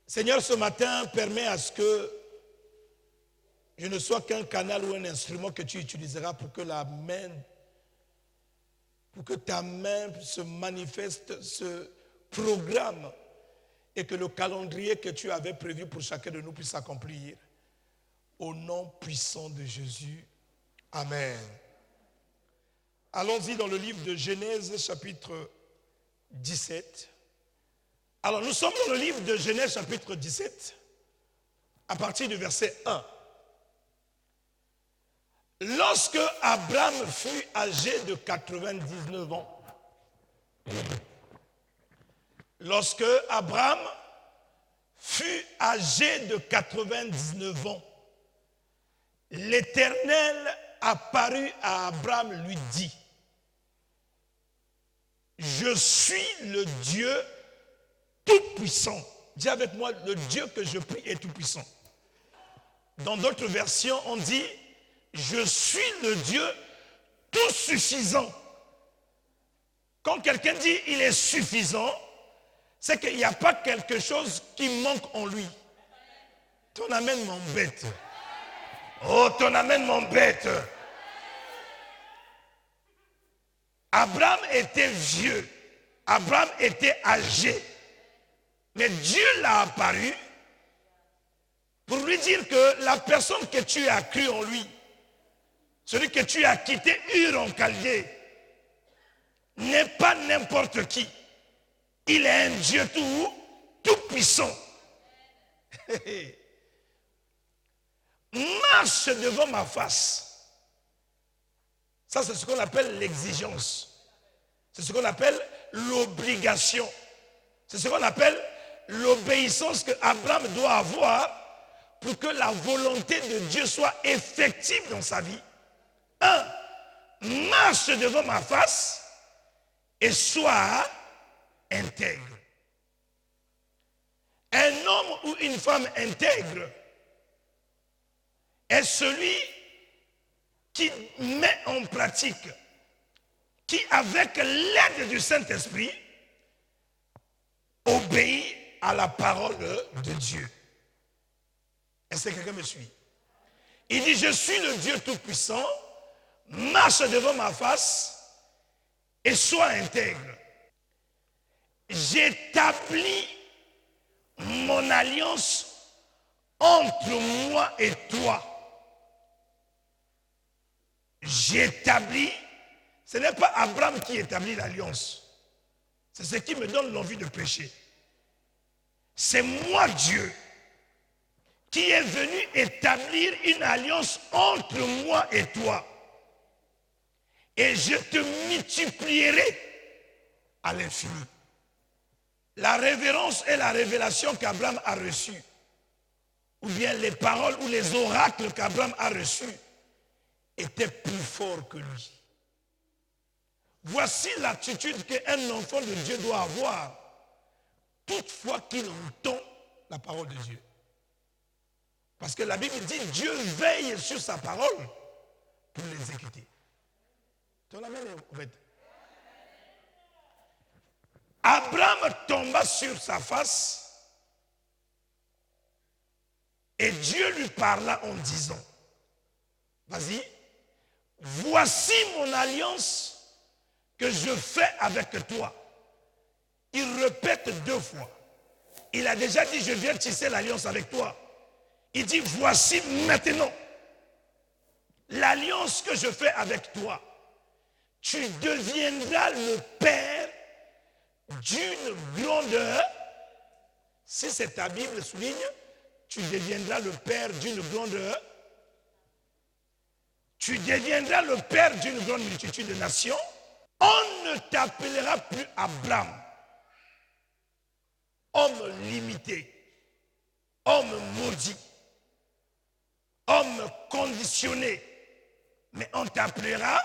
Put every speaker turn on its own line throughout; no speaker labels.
Seigneur, ce matin, permets à ce que je ne sois qu'un canal ou un instrument que tu utiliseras pour que ta main se manifeste, se programme et que le calendrier que tu avais prévu pour chacun de nous puisse s'accomplir. Au nom puissant de Jésus. Amen. Allons-y dans le livre de Genèse, chapitre 17. Alors, nous sommes dans le livre de Genèse, chapitre 17, à partir du verset 1. Lorsque Abraham fut âgé de 99 ans, lorsque Abraham fut âgé de 99 ans, l'Éternel apparut à Abraham, lui dit, « Je suis le Dieu tout-puissant. » Dis avec moi, le Dieu que je prie est tout-puissant. Dans d'autres versions, on dit, « Je suis le Dieu tout-suffisant. » Quand quelqu'un dit « il est suffisant », c'est qu'il n'y a pas quelque chose qui manque en lui. Ton amen m'embête. Oh, ton amen m'embête. Abraham était vieux. Abraham était âgé. Mais Dieu l'a apparu pour lui dire que la personne que tu as cru en lui, celui que tu as quitté Ur en Chaldée, n'est pas n'importe qui. Il est un Dieu tout puissant. Marche devant ma face. Ça, c'est ce qu'on appelle l'exigence. C'est ce qu'on appelle l'obligation. C'est ce qu'on appelle l'obéissance que Abraham doit avoir pour que la volonté de Dieu soit effective dans sa vie. 1. Marche devant ma face et sois intègre. Un homme ou une femme intègre est celui qui met en pratique, qui avec l'aide du Saint-Esprit obéit à la parole de Dieu. Est-ce que quelqu'un me suit? Il dit, je suis le Dieu tout-puissant, marche devant ma face et sois intègre. J'établis mon alliance entre moi et toi. J'établis, ce n'est pas Abraham qui établit l'alliance. C'est ce qui me donne l'envie de pécher. C'est moi, Dieu, qui est venu établir une alliance entre moi et toi. Et je te multiplierai à l'infini. La révérence et la révélation qu'Abraham a reçue, ou bien les paroles ou les oracles qu'Abraham a reçus, étaient plus forts que lui. Voici l'attitude qu'un enfant de Dieu doit avoir toutefois qu'il entend la parole de Dieu. Parce que la Bible dit Dieu veille sur sa parole pour l'exécuter. Ton amen est ouvert. Abraham tomba sur sa face et Dieu lui parla en disant, vas-y, voici mon alliance que je fais avec toi. Il répète 2 fois. Il a déjà dit, je viens tisser l'alliance avec toi. Il dit, voici maintenant l'alliance que je fais avec toi. Tu deviendras le père d'une grandeur. Si c'est ta Bible souligne, tu deviendras le père d'une grandeur. Tu deviendras le père d'une grande multitude de nations. On ne t'appellera plus Abraham, homme limité, homme maudit, homme conditionné, mais on t'appellera,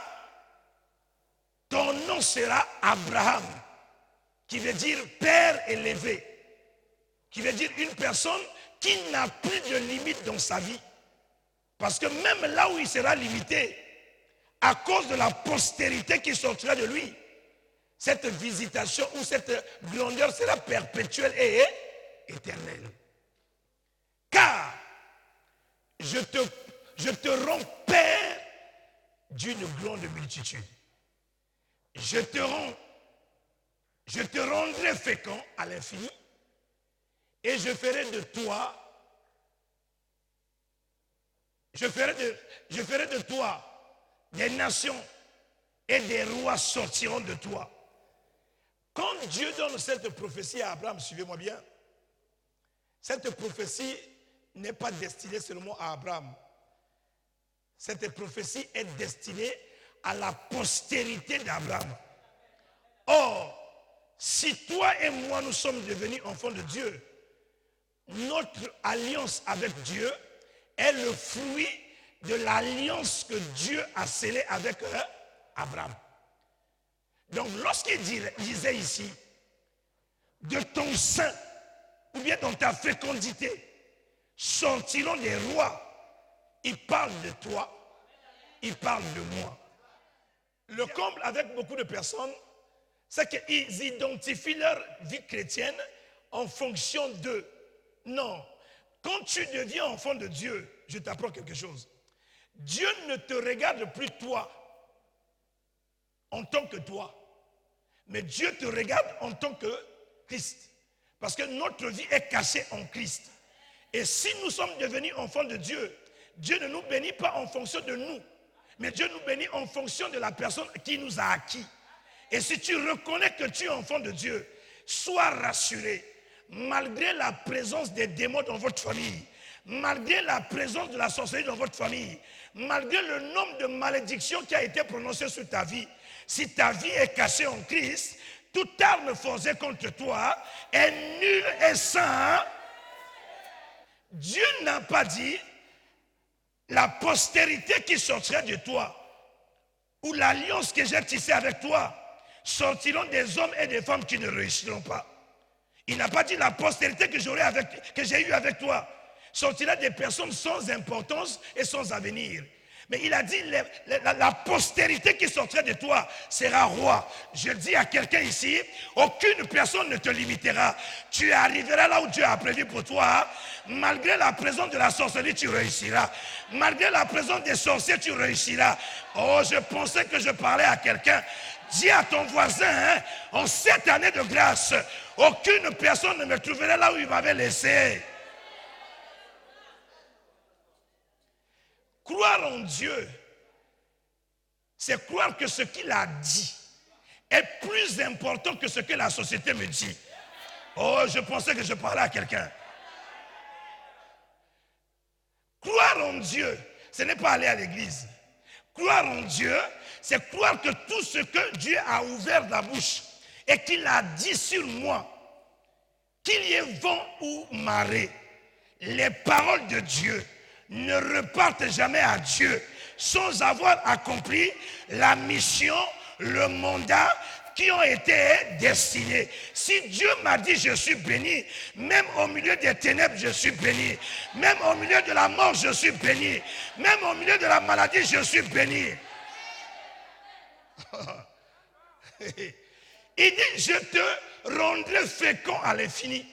ton nom sera Abraham, qui veut dire père élevé, qui veut dire une personne qui n'a plus de limite dans sa vie. Parce que même là où il sera limité, à cause de la postérité qui sortira de lui, cette visitation ou cette grandeur sera perpétuelle et éternelle. Car je te rends père d'une grande multitude. Je te rendrai fécond à l'infini et je ferai de toi des nations et des rois sortiront de toi. Quand Dieu donne cette prophétie à Abraham, suivez-moi bien, cette prophétie n'est pas destinée seulement à Abraham. Cette prophétie est destinée à la postérité d'Abraham. Or, si toi et moi nous sommes devenus enfants de Dieu, notre alliance avec Dieu est le fruit de l'alliance que Dieu a scellée avec Abraham. Donc lorsqu'il disait ici, de ton sein, ou bien dans ta fécondité, sortiront des rois, il parle de toi, il parle de moi. Le comble avec beaucoup de personnes, c'est qu'ils identifient leur vie chrétienne en fonction d'eux. Non, quand tu deviens enfant de Dieu, je t'apprends quelque chose. Dieu ne te regarde plus toi en tant que toi, mais Dieu te regarde en tant que Christ. Parce que notre vie est cachée en Christ. Et si nous sommes devenus enfants de Dieu, Dieu ne nous bénit pas en fonction de nous, mais Dieu nous bénit en fonction de la personne qui nous a acquis. Et si tu reconnais que tu es enfant de Dieu, sois rassuré. Malgré la présence des démons dans votre famille, malgré la présence de la sorcellerie dans votre famille, malgré le nombre de malédictions qui a été prononcé sur ta vie, si ta vie est cachée en Christ, toute arme forgée contre toi est nulle et sans. Dieu n'a pas dit la postérité qui sortira de toi ou l'alliance que j'ai tissée avec toi sortiront des hommes et des femmes qui ne réussiront pas. Il n'a pas dit la postérité que j'ai eue avec toi sortira des personnes sans importance et sans avenir. Mais il a dit la postérité qui sortira de toi sera roi. Je dis à quelqu'un ici, aucune personne ne te limitera. Tu arriveras là où Dieu a prévu pour toi. Malgré la présence de la sorcellerie, tu réussiras. Malgré la présence des sorciers, tu réussiras. Oh, je pensais que je parlais à quelqu'un. Dis à ton voisin, en cette année de grâce, aucune personne ne me trouverait là où il m'avait laissé. Croire en Dieu, c'est croire que ce qu'il a dit est plus important que ce que la société me dit. Oh, je pensais que je parlais à quelqu'un. Croire en Dieu, ce n'est pas aller à l'église. Croire en Dieu, c'est croire que tout ce que Dieu a ouvert la bouche et qu'il a dit sur moi, qu'il y ait vent ou marée, les paroles de Dieu ne repartent jamais à Dieu sans avoir accompli la mission, le mandat qui ont été destinés. Si Dieu m'a dit je suis béni, même au milieu des ténèbres je suis béni, même au milieu de la mort je suis béni, même au milieu de la maladie je suis béni. Il dit je te rendrai fécond à l'infini.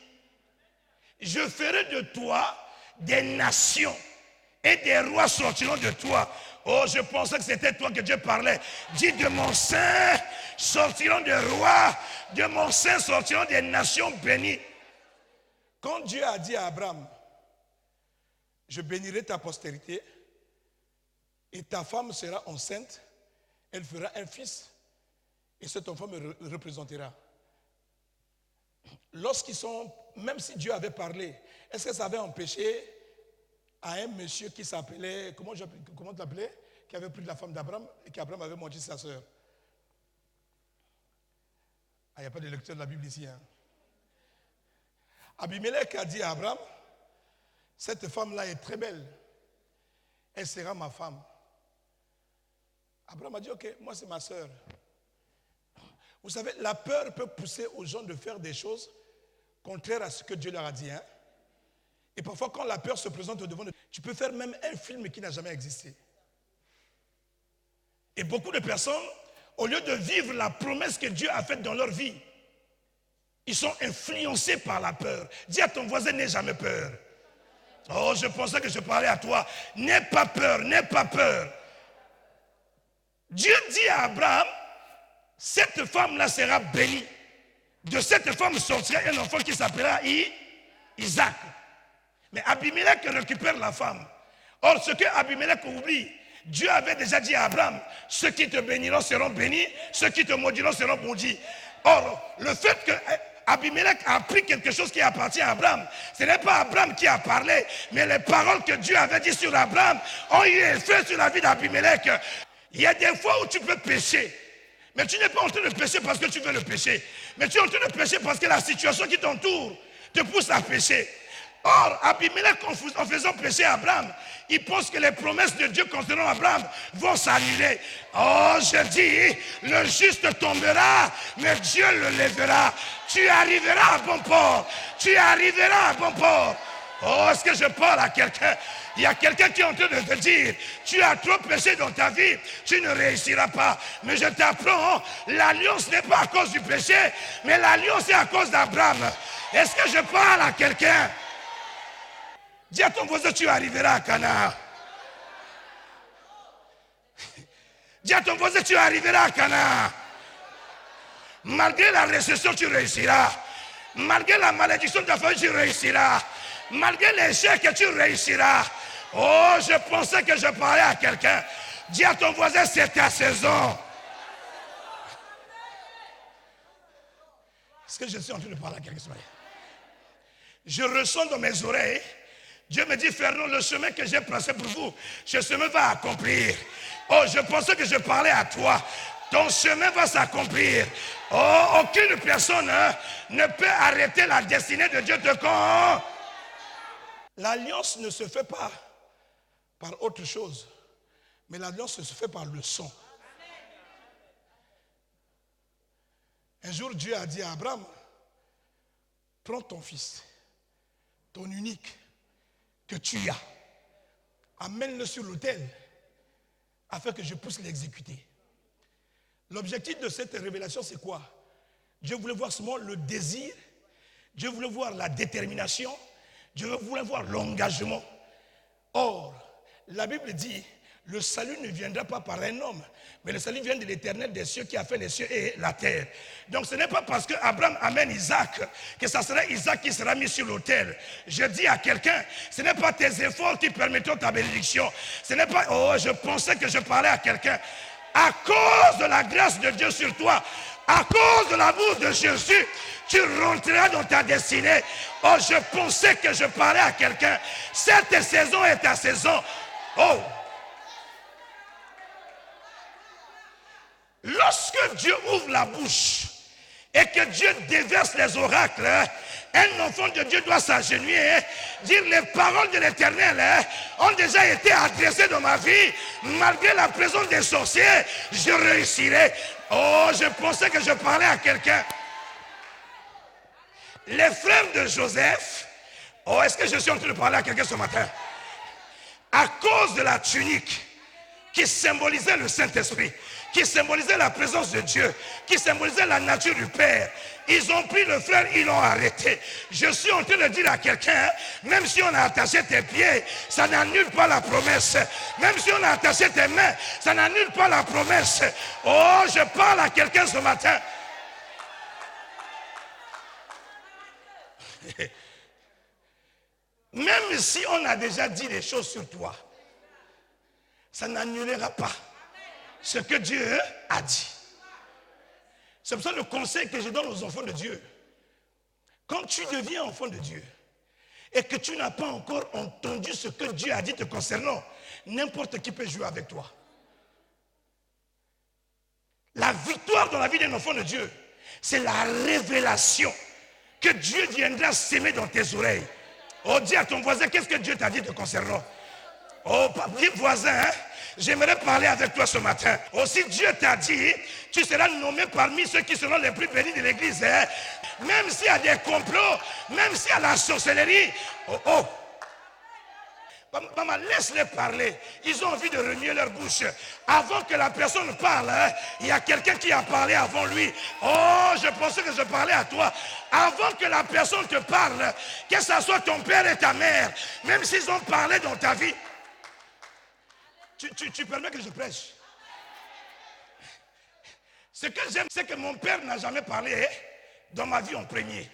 Je ferai de toi des nations et des rois sortiront de toi. Oh, je pensais que c'était toi que Dieu parlait. Dis de mon sein sortiront des rois, de mon sein sortiront des nations bénies. Quand Dieu a dit à Abraham, je bénirai ta postérité et ta femme sera enceinte, elle fera un fils et cet enfant me représentera. Lorsqu'ils sont, même si Dieu avait parlé, est-ce que ça avait empêché à un monsieur qui s'appelait, comment tu l'appelais, qui avait pris la femme d'Abraham et qu'Abraham avait menti sa sœur? Ah, il n'y a pas de lecteur de la Bible ici. Hein? Abimelech a dit à Abraham, cette femme-là est très belle, elle sera ma femme. Abraham a dit, ok, moi c'est ma sœur. Vous savez, la peur peut pousser aux gens de faire des choses contraires à ce que Dieu leur a dit. Hein? Et parfois, quand la peur se présente au devant de toi, tu peux faire même un film qui n'a jamais existé. Et beaucoup de personnes, au lieu de vivre la promesse que Dieu a faite dans leur vie, ils sont influencés par la peur. Dis à ton voisin, n'aie jamais peur. Oh, je pensais que je parlais à toi. N'aie pas peur, n'aie pas peur. Dieu dit à Abraham, cette femme-là sera bénie. De cette femme sortira un enfant qui s'appellera Isaac. Mais Abimelech récupère la femme. Or, ce que Abimelech oublie, Dieu avait déjà dit à Abraham, ceux qui te béniront seront bénis, ceux qui te maudiront seront maudits. Or, le fait que Abimelech a appris quelque chose qui appartient à Abraham, ce n'est pas Abraham qui a parlé, mais les paroles que Dieu avait dites sur Abraham ont eu effet sur la vie d'Abimelech. Il y a des fois où tu peux pécher, mais tu n'es pas en train de pécher parce que tu veux le pécher, mais tu es en train de pécher parce que la situation qui t'entoure te pousse à pécher. Or, Abimelech, en faisant pécher Abraham, il pense que les promesses de Dieu concernant Abraham vont s'annuler. Oh, je dis, le juste tombera, mais Dieu le lèvera. Tu arriveras à bon port. Tu arriveras à bon port. Oh, est-ce que je parle à quelqu'un? Il y a quelqu'un qui est en train de te dire, tu as trop péché dans ta vie, tu ne réussiras pas. Mais je t'apprends, l'alliance n'est pas à cause du péché, mais l'alliance est à cause d'Abraham. Est-ce que je parle à quelqu'un? Dis à ton voisin, tu arriveras à Canaan. Dis à ton voisin, tu arriveras à Canaan. Malgré la récession, tu réussiras. Malgré la malédiction de ta famille, tu réussiras. Malgré l'échec, tu réussiras. Oh, je pensais que je parlais à quelqu'un. Dis à ton voisin, c'est ta saison. Est-ce que je suis en train de parler à quelqu'un ce matin? Je ressens dans mes oreilles, Dieu me dit, Fernand, le chemin que j'ai placé pour vous, ce chemin va accomplir. Oh, je pensais que je parlais à toi. Ton chemin va s'accomplir. Oh, aucune personne ne peut arrêter la destinée de Dieu de quand. L'alliance ne se fait pas par autre chose, mais l'alliance se fait par le sang. Un jour, Dieu a dit à Abraham, prends ton fils, ton unique, que tu as, amène-le sur l'autel, afin que je puisse l'exécuter. L'objectif de cette révélation, c'est quoi? Dieu voulait voir seulement le désir, Dieu voulait voir la détermination, Dieu voulait voir l'engagement. Or, la Bible dit, le salut ne viendra pas par un homme, mais le salut vient de l'Éternel des cieux qui a fait les cieux et la terre. Donc ce n'est pas parce qu'Abraham amène Isaac que ça sera Isaac qui sera mis sur l'autel. Je dis à quelqu'un, ce n'est pas tes efforts qui permettront ta bénédiction. Ce n'est pas, oh, je pensais que je parlais à quelqu'un. À cause de la grâce de Dieu sur toi, à cause de l'amour de Jésus, tu rentreras dans ta destinée. Oh, je pensais que je parlais à quelqu'un. Cette saison est ta saison. Oh! Lorsque Dieu ouvre la bouche et que Dieu déverse les oracles, un enfant de Dieu doit s'agenouiller, dire les paroles de l'Éternel ont déjà été adressées dans ma vie. Malgré la présence des sorciers, je réussirai. Oh, je pensais que je parlais à quelqu'un. Les frères de Joseph, oh, est-ce que je suis en train de parler à quelqu'un ce matin? À cause de la tunique qui symbolisait le Saint-Esprit, qui symbolisait la présence de Dieu, qui symbolisait la nature du Père, ils ont pris le frère, ils l'ont arrêté. Je suis en train de dire à quelqu'un, même si on a attaché tes pieds, ça n'annule pas la promesse. Même si on a attaché tes mains, ça n'annule pas la promesse. Oh, je parle à quelqu'un ce matin. Même si on a déjà dit des choses sur toi, ça n'annulera pas ce que Dieu a dit. C'est pour ça le conseil que je donne aux enfants de Dieu. Quand tu deviens enfant de Dieu et que tu n'as pas encore entendu ce que Dieu a dit te concernant, n'importe qui peut jouer avec toi. La victoire dans la vie d'un enfant de Dieu, c'est la révélation que Dieu viendra s'aimer dans tes oreilles. Oh, dis à ton voisin, qu'est-ce que Dieu t'a dit te concernant? Oh, dis voisin, j'aimerais parler avec toi ce matin. Oh, si Dieu t'a dit, tu seras nommé parmi ceux qui seront les plus bénis de l'église. Même s'il y a des complots, même s'il y a la sorcellerie. Oh, oh, Maman, laisse-les parler. Ils ont envie de remuer leur bouche. Avant que la personne parle, il y a quelqu'un qui a parlé avant lui. Oh, je pensais que je parlais à toi. Avant que la personne te parle, que ce soit ton père et ta mère, même s'ils ont parlé dans ta vie, tu permets que je prêche. Ce que j'aime, c'est que mon père n'a jamais parlé dans ma vie en premier.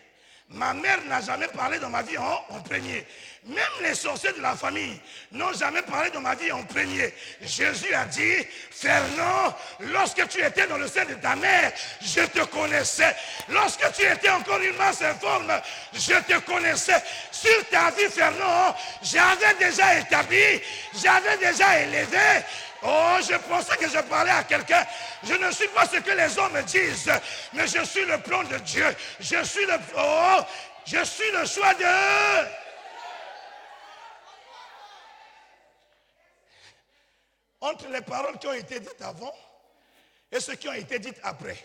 Ma mère n'a jamais parlé dans ma vie en premier. Même les sorciers de la famille n'ont jamais parlé dans ma vie en premier. Jésus a dit, Fernand, lorsque tu étais dans le sein de ta mère, je te connaissais. Lorsque tu étais encore une masse informe, je te connaissais. Sur ta vie, Fernand, j'avais déjà établi, j'avais déjà élevé. Oh, je pensais que je parlais à quelqu'un. Je ne suis pas ce que les hommes disent, mais je suis le plan de Dieu. Je suis le choix de... Entre les paroles qui ont été dites avant et ceux qui ont été dites après,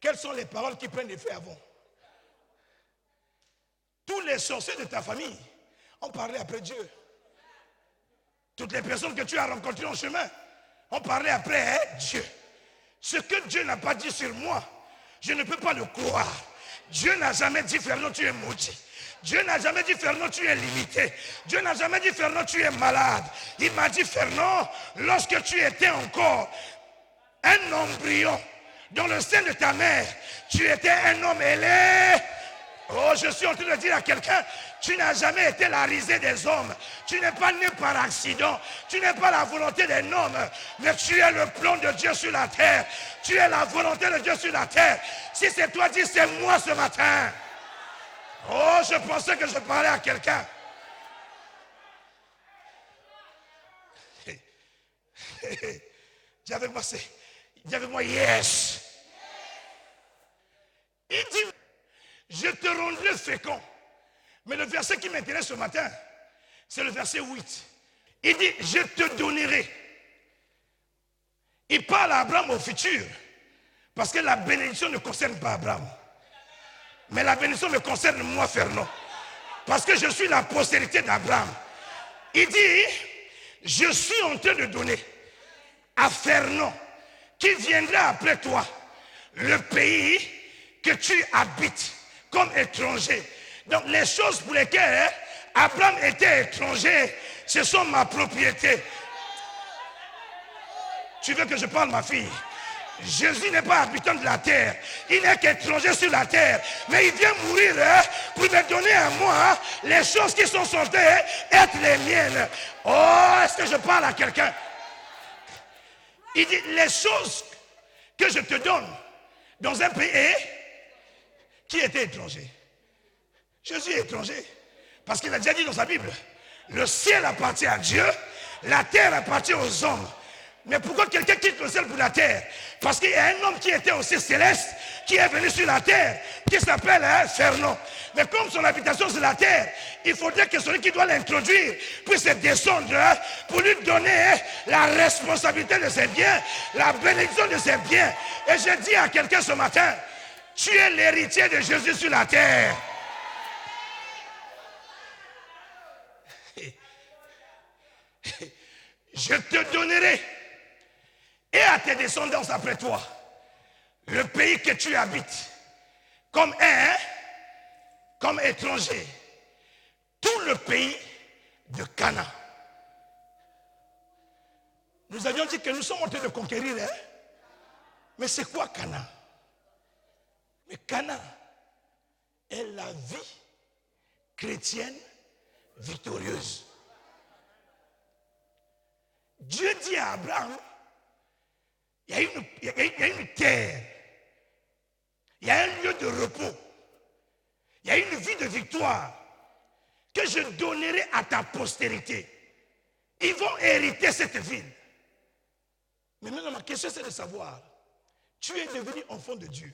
quelles sont les paroles qui prennent effet avant? Tous les sorciers de ta famille ont parlé après Dieu. Toutes les personnes que tu as rencontrées en chemin ont parlé après Dieu. Ce que Dieu n'a pas dit sur moi, je ne peux pas le croire. Dieu n'a jamais dit, Fernand, tu es maudit. Dieu n'a jamais dit, Fernand, tu es limité. Dieu n'a jamais dit, Fernand, tu es malade. Il m'a dit, Fernand, lorsque tu étais encore un embryon dans le sein de ta mère, tu étais un homme ailé. Oh, je suis en train de dire à quelqu'un, tu n'as jamais été la risée des hommes. Tu n'es pas né par accident. Tu n'es pas la volonté d'un homme. Mais tu es le plan de Dieu sur la terre. Tu es la volonté de Dieu sur la terre. Si c'est toi, dis c'est moi ce matin. Oh, je pensais que je parlais à quelqu'un. Dis avec moi, yes. Il dit, je te rendrai fécond. Mais le verset qui m'intéresse ce matin, c'est le verset 8. Il dit, je te donnerai. Il parle à Abraham au futur. Parce que la bénédiction ne concerne pas Abraham. Mais la bénédiction me concerne moi, Fernand. Parce que je suis la postérité d'Abraham. Il dit, je suis en train de donner à Fernand, qui viendra après toi, le pays que tu habites comme étranger. Donc les choses pour lesquelles Abraham était étranger, ce sont ma propriété. Tu veux que je parle, ma fille? Jésus n'est pas habitant de la terre. Il n'est qu'étranger sur la terre. Mais il vient mourir pour me donner à moi les choses qui sont censées être les miennes. Oh, est-ce que je parle à quelqu'un? Il dit, les choses que je te donne dans un pays qui était étranger. Jésus est étranger. Parce qu'il a déjà dit dans sa Bible, le ciel appartient à Dieu, la terre appartient aux hommes. Mais pourquoi quelqu'un quitte le ciel pour la terre? Parce qu'il y a un homme qui était aussi céleste, qui est venu sur la terre, qui s'appelle Fernand. Mais comme son habitation c'est la terre, il faudrait que celui qui doit l'introduire puisse descendre pour lui donner la responsabilité de ses biens, la bénédiction de ses biens. Et je dis à quelqu'un ce matin, tu es l'héritier de Jésus sur la terre. Je te donnerai et à tes descendants après toi le pays que tu habites comme étranger, tout le pays de Canaan. Nous avions dit que nous sommes en train de conquérir, mais c'est quoi Canaan? Mais Canaan est la vie chrétienne victorieuse. Dieu dit à Abraham, il y a une terre, il y a un lieu de repos, il y a une vie de victoire que je donnerai à ta postérité. Ils vont hériter cette ville. Mais maintenant, ma question c'est de savoir, tu es devenu enfant de Dieu.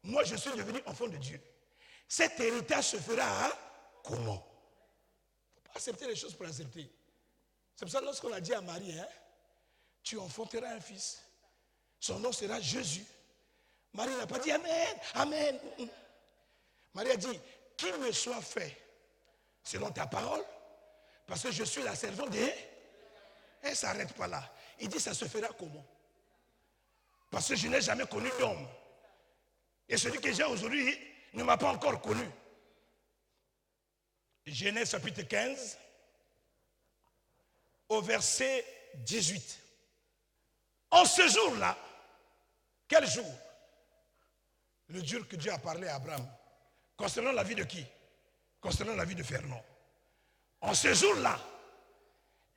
Moi, je suis devenu enfant de Dieu. Cet héritage se fera comment? Il ne faut pas accepter les choses pour accepter. C'est pour ça que lorsqu'on a dit à Marie, tu enfanteras un fils. Son nom sera Jésus. Marie n'a pas dit Amen, Amen. Marie a dit, qu'il me soit fait selon ta parole. Parce que je suis la servante des... Elle ne s'arrête pas là. Il dit, ça se fera comment? Parce que je n'ai jamais connu d'homme. Et celui que j'ai aujourd'hui ne m'a pas encore connu. Genèse chapitre 15, au verset 18. En ce jour-là, quel jour? Le jour que Dieu a parlé à Abraham. Concernant la vie de qui? Concernant la vie de Fernand. En ce jour-là,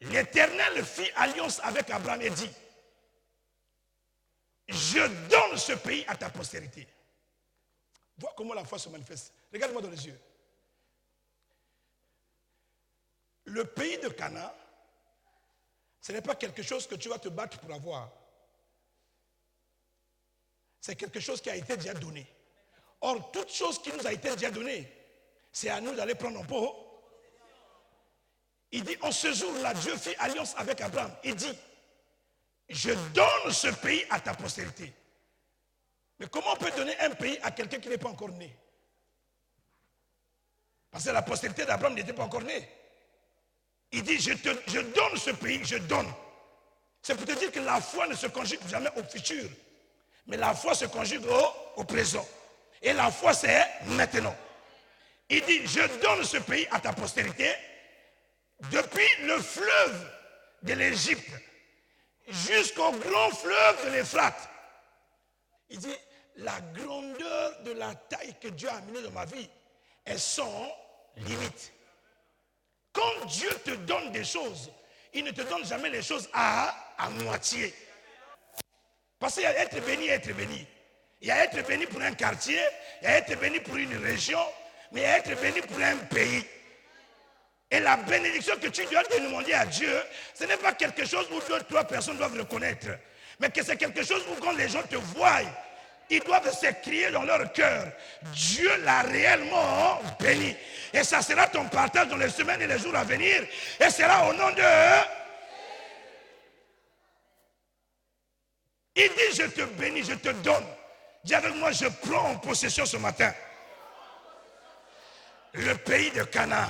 l'Éternel fit alliance avec Abraham et dit, je donne ce pays à ta postérité. Vois comment la foi se manifeste. Regarde-moi dans les yeux. Le pays de Canaan, ce n'est pas quelque chose que tu vas te battre pour avoir. C'est quelque chose qui a été déjà donné. Or, toute chose qui nous a été déjà donnée, c'est à nous d'aller prendre un pot. Il dit, en ce jour-là, Dieu fit alliance avec Abraham. Il dit, je donne ce pays à ta postérité. Mais comment on peut donner un pays à quelqu'un qui n'est pas encore né? Parce que la postérité d'Abraham n'était pas encore née. Il dit, je donne ce pays, je donne. C'est pour te dire que la foi ne se conjugue jamais au futur. Mais la foi se conjugue au présent. Et la foi, c'est maintenant. Il dit, je donne ce pays à ta postérité depuis le fleuve de l'Égypte jusqu'au grand fleuve de l'Euphrate. Il dit, la grandeur de la taille que Dieu a amenée dans ma vie est sans limite. Quand Dieu te donne des choses, il ne te donne jamais les choses à moitié. Parce qu'il y a être béni et être béni. Il y a être béni pour un quartier, il y a être béni pour une région, mais il y a être béni pour un pays. Et la bénédiction que tu dois demander à Dieu, ce n'est pas quelque chose où deux, trois personnes doivent reconnaître, mais que c'est quelque chose où quand les gens te voient, ils doivent s'écrier dans leur cœur, Dieu l'a réellement béni. Et ça sera ton partage dans les semaines et les jours à venir, et sera au nom de... Il dit, je te bénis, je te donne. Dis avec moi, je prends en possession ce matin le pays de Canaan,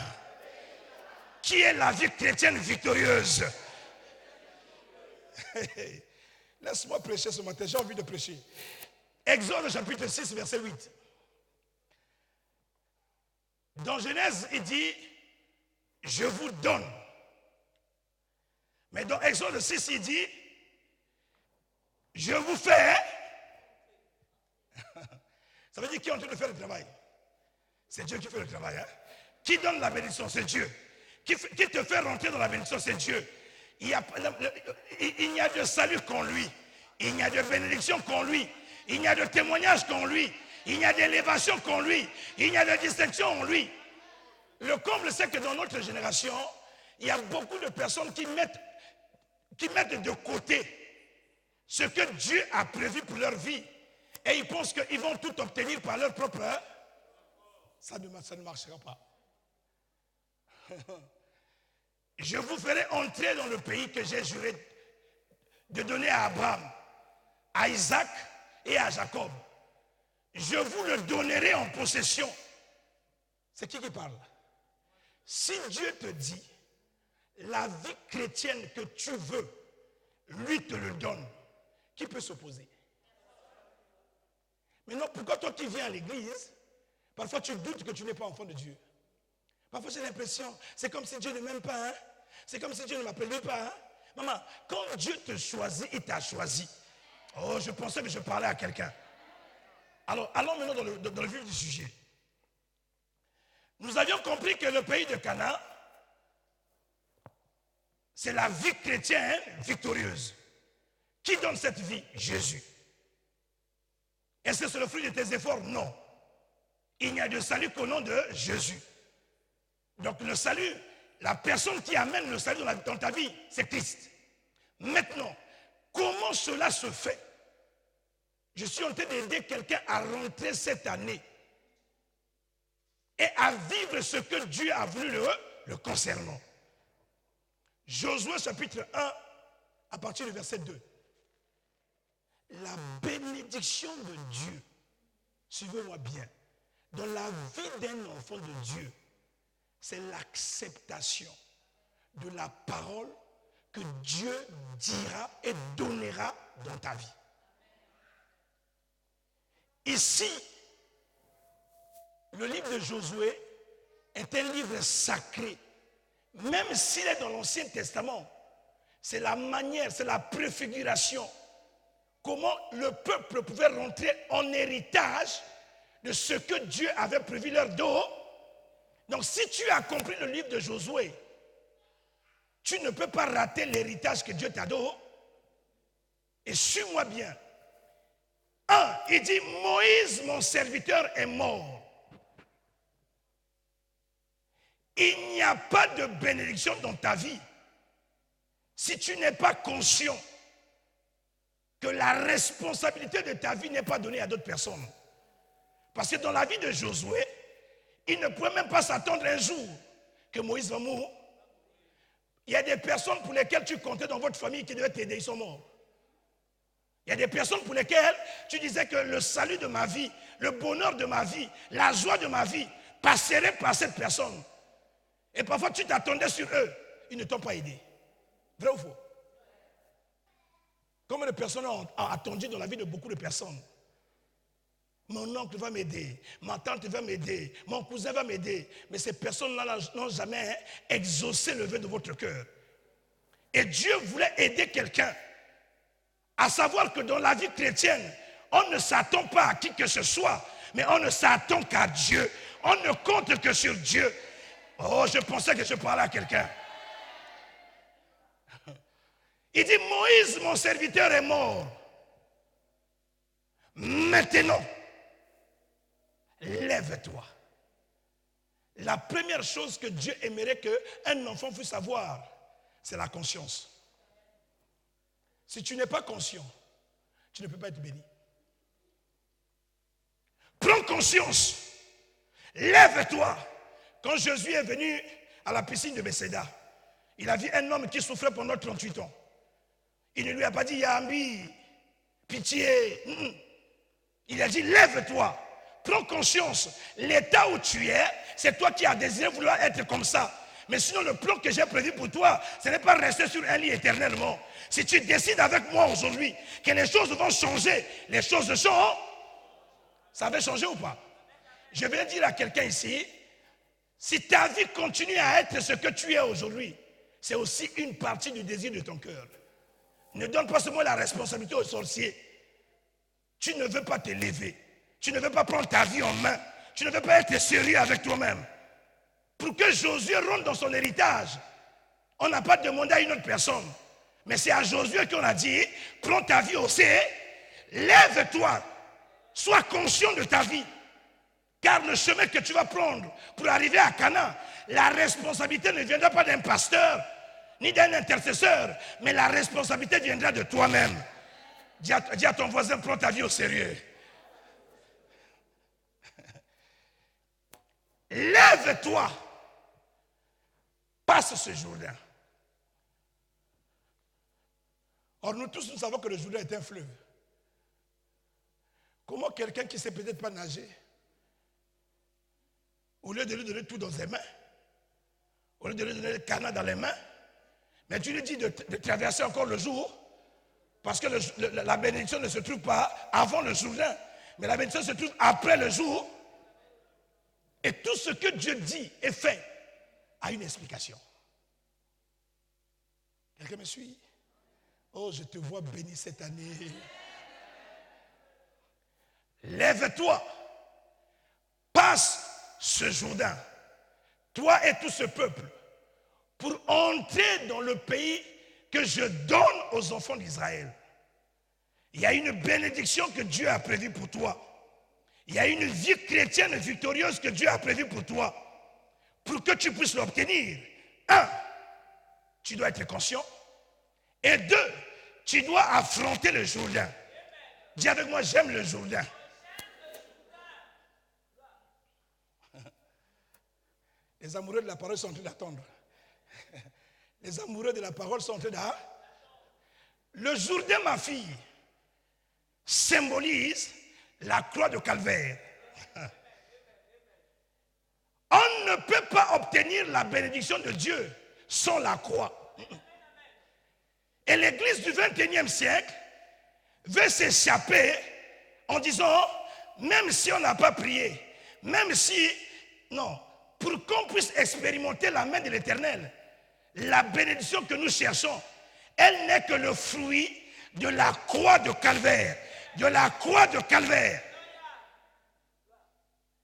qui est la vie chrétienne victorieuse. Laisse-moi prêcher ce matin, j'ai envie de prêcher. Exode chapitre 6, verset 8. Dans Genèse, il dit, je vous donne. Mais dans Exode 6, il dit, je vous fais. Ça veut dire qui est en train de faire le travail? C'est Dieu qui fait le travail. Hein? Qui donne la bénédiction? C'est Dieu. Qui te fait rentrer dans la bénédiction? C'est Dieu. Il n'y a de salut qu'en lui. Il n'y a de bénédiction qu'en lui. Il n'y a de témoignage qu'en lui. Il n'y a d'élévation qu'en lui. Il n'y a de distinction en lui. Le comble, c'est que dans notre génération, il y a beaucoup de personnes qui mettent de côté ce que Dieu a prévu pour leur vie. Et ils pensent qu'ils vont tout obtenir par leur propre... Ça ne marchera pas. Je vous ferai entrer dans le pays que j'ai juré de donner à Abraham, à Isaac et à Jacob. Je vous le donnerai en possession. C'est qui parle? Si Dieu te dit, la vie chrétienne que tu veux, lui te le donne, qui peut s'opposer? Maintenant, pourquoi toi qui viens à l'église, parfois tu doutes que tu n'es pas enfant de Dieu? Parfois j'ai l'impression, c'est comme si Dieu ne m'aime pas. Hein? C'est comme si Dieu ne m'appelait pas. Hein? Maman, quand Dieu te choisit, il t'a choisi. Oh, je pensais que je parlais à quelqu'un. Alors, allons maintenant dans le vif du sujet. Nous avions compris que le pays de Canaan, c'est la vie chrétienne victorieuse. Qui donne cette vie? Jésus. Est-ce que c'est le fruit de tes efforts? Non. Il n'y a de salut qu'au nom de Jésus. Donc le salut, la personne qui amène le salut dans ta vie, c'est Christ. Maintenant, comment cela se fait? Je suis en train d'aider quelqu'un à rentrer cette année et à vivre ce que Dieu a voulu le concernant. Josué chapitre 1, à partir du verset 2. La bénédiction de Dieu, suivez-moi bien, dans la vie d'un enfant de Dieu, c'est l'acceptation de la parole que Dieu dira et donnera dans ta vie. Ici, le livre de Josué est un livre sacré. Même s'il est dans l'Ancien Testament, c'est la manière, c'est la préfiguration. Comment le peuple pouvait rentrer en héritage de ce que Dieu avait prévu leur dos. Donc si tu as compris le livre de Josué, tu ne peux pas rater l'héritage que Dieu t'a donné. Et suis-moi bien. 1, il dit, Moïse, mon serviteur, est mort. Il n'y a pas de bénédiction dans ta vie si tu n'es pas conscient que la responsabilité de ta vie n'est pas donnée à d'autres personnes. Parce que dans la vie de Josué, il ne pouvait même pas s'attendre un jour que Moïse va mourir. Il y a des personnes pour lesquelles tu comptais dans votre famille qui devaient t'aider, ils sont morts. Il y a des personnes pour lesquelles tu disais que le salut de ma vie, le bonheur de ma vie, la joie de ma vie passerait par cette personne. Et parfois tu t'attendais sur eux, ils ne t'ont pas aidé. Vrai ou faux? Combien de personnes ont attendu dans la vie de beaucoup de personnes? Mon oncle va m'aider, ma tante va m'aider, mon cousin va m'aider. Mais ces personnes-là n'ont jamais exaucé le vœu de votre cœur. Et Dieu voulait aider quelqu'un. À savoir que dans la vie chrétienne, on ne s'attend pas à qui que ce soit, mais on ne s'attend qu'à Dieu. On ne compte que sur Dieu. Oh, je pensais que je parlais à quelqu'un. Il dit, Moïse, mon serviteur, est mort. Maintenant, lève-toi. La première chose que Dieu aimerait qu'un enfant puisse avoir, c'est la conscience. Si tu n'es pas conscient, tu ne peux pas être béni. Prends conscience. Lève-toi. Quand Jésus est venu à la piscine de Bethséda, il a vu un homme qui souffrait pendant 38 ans. Il ne lui a pas dit, Yambi, pitié. Il a dit, lève-toi. Prends conscience. L'état où tu es, c'est toi qui as désiré vouloir être comme ça. Mais sinon, le plan que j'ai prévu pour toi, ce n'est pas rester sur un lit éternellement. Si tu décides avec moi aujourd'hui que les choses vont changer, les choses changent. Ça va changer ou pas? Je vais dire à quelqu'un ici, si ta vie continue à être ce que tu es aujourd'hui, c'est aussi une partie du désir de ton cœur. Ne donne pas seulement la responsabilité aux sorciers. Tu ne veux pas te lever. Tu ne veux pas prendre ta vie en main. Tu ne veux pas être sérieux avec toi-même. Pour que Josué rentre dans son héritage, on n'a pas demandé à une autre personne. Mais c'est à Josué qu'on a dit, prends ta vie au sérieux, lève-toi, sois conscient de ta vie. Car le chemin que tu vas prendre pour arriver à Canaan, la responsabilité ne viendra pas d'un pasteur, ni d'un intercesseur, mais la responsabilité viendra de toi-même. Dis à ton voisin, prends ta vie au sérieux. Lève-toi. Passe ce Jourdain. Or, nous tous, nous savons que le Jourdain est un fleuve. Comment quelqu'un qui ne sait peut-être pas nager, au lieu de lui donner tout dans ses mains, au lieu de lui donner le canard dans les mains, mais tu lui dis de traverser encore le jour, parce que la bénédiction ne se trouve pas avant le Jourdain, mais la bénédiction se trouve après le jour. Et tout ce que Dieu dit et fait a une explication. Quelqu'un me suit? Oh, je te vois béni cette année. Lève-toi, passe ce Jourdain, toi et tout ce peuple, pour entrer dans le pays que je donne aux enfants d'Israël. Il y a une bénédiction que Dieu a prévue pour toi. Il y a une vie chrétienne victorieuse que Dieu a prévue pour toi. Pour que tu puisses l'obtenir, 1, tu dois être conscient. Et 2, tu dois affronter le Jourdain. Dis avec moi, j'aime le Jourdain. Les amoureux de la parole sont en train d'attendre. Les amoureux de la parole sont en train d'attendre. Le Jourdain, ma fille, symbolise la croix de Calvaire. On ne peut pas obtenir la bénédiction de Dieu sans la croix. Et l'église du 21e siècle veut s'échapper en disant, même si on n'a pas prié, même si, non, pour qu'on puisse expérimenter la main de l'Éternel, la bénédiction que nous cherchons, elle n'est que le fruit de la croix de Calvaire. De la croix de Calvaire.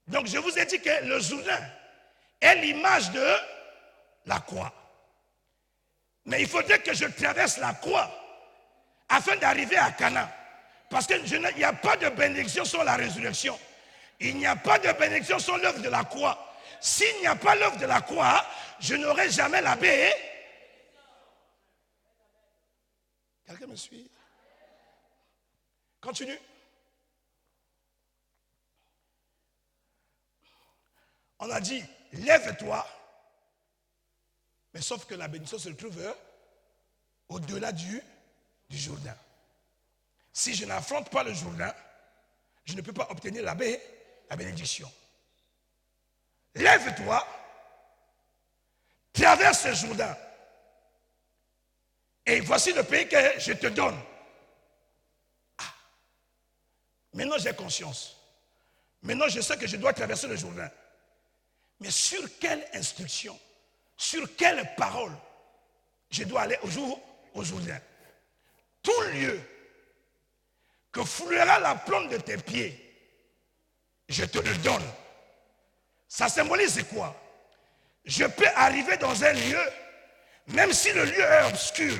Donc je vous ai dit que le Jourdain est l'image de la croix. Mais il faudrait que je traverse la croix afin d'arriver à Canaan. Parce qu'il n'y a pas de bénédiction sans la résurrection. Il n'y a pas de bénédiction sans l'œuvre de la croix. S'il n'y a pas l'œuvre de la croix, je n'aurai jamais la bénédiction. Quelqu'un me suit? Continue. On a dit, lève-toi. Mais sauf que la bénédiction se trouve au-delà du Jourdain. Si je n'affronte pas le Jourdain, je ne peux pas obtenir la bénédiction. Lève-toi, traverse le Jourdain. Et voici le pays que je te donne. Ah. Maintenant j'ai conscience. Maintenant je sais que je dois traverser le Jourdain. Mais sur quelle instruction, sur quelle parole je dois aller au Jourdain? Tout lieu que foulera la plante de tes pieds, je te le donne. Ça symbolise quoi? Je peux arriver dans un lieu, même si le lieu est obscur.